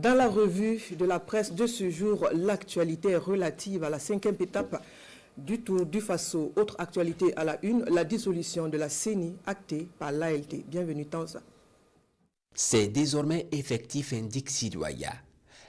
Dans la revue de la presse de ce jour, l'actualité relative à la 5e étape du Tour du Faso. Autre actualité à la une, la dissolution de la CENI actée par l'ALT. Bienvenue Tanza. C'est désormais effectif, indique Sidoya.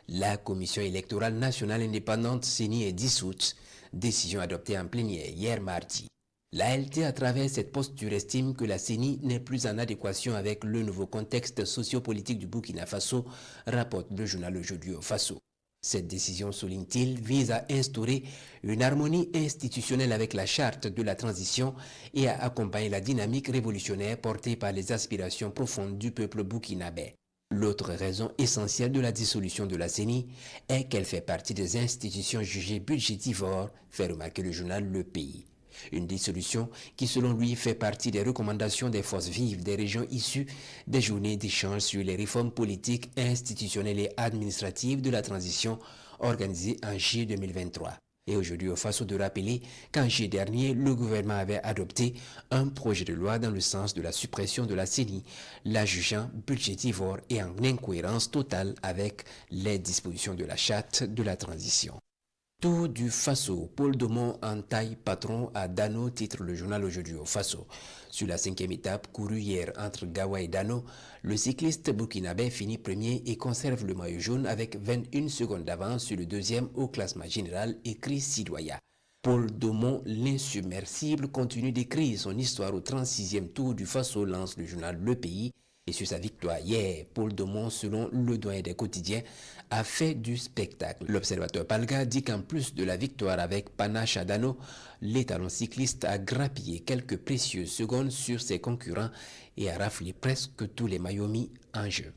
La Commission électorale nationale indépendante CENI est dissoute, décision adoptée en plénière hier mardi. L'ALT, à travers cette posture, estime que la CENI n'est plus en adéquation avec le nouveau contexte sociopolitique du Burkina Faso, rapporte le journal Aujourd'hui au Faso. Cette décision, souligne-t-il, vise à instaurer une harmonie institutionnelle avec la charte de la transition et à accompagner la dynamique révolutionnaire portée par les aspirations profondes du peuple burkinabé. L'autre raison essentielle de la dissolution de la CENI est qu'elle fait partie des institutions jugées budgétivores, fait remarquer le journal Le Pays. Une dissolution qui, selon lui, fait partie des recommandations des forces vives des régions issues des journées d'échange sur les réformes politiques, institutionnelles et administratives de la transition organisées en juillet 2023. Et aujourd'hui, au Faso de rappeler qu'en juillet dernier, le gouvernement avait adopté un projet de loi dans le sens de la suppression de la CENI, la jugeant budgétivore et en incohérence totale avec les dispositions de la charte de la transition. Tour du Faso, Paul Domon en taille patron à Dano, titre le journal Aujourd'hui au Faso. Sur la 5e étape courue hier entre Gawa et Dano, le cycliste burkinabé finit premier et conserve le maillot jaune avec 21 secondes d'avance sur le deuxième au classement général, écrit Sidoya. Paul Domon, l'insubmersible, continue d'écrire son histoire au 36e Tour du Faso, lance le journal Le Pays. Et sur sa victoire hier, Paul Domon, selon le doyen des quotidiens, a fait du spectacle. L'observateur Palga dit qu'en plus de la victoire avec panache à Dano, l'étalon cycliste a grappillé quelques précieuses secondes sur ses concurrents et a raflé presque tous les maillots mis en jeu.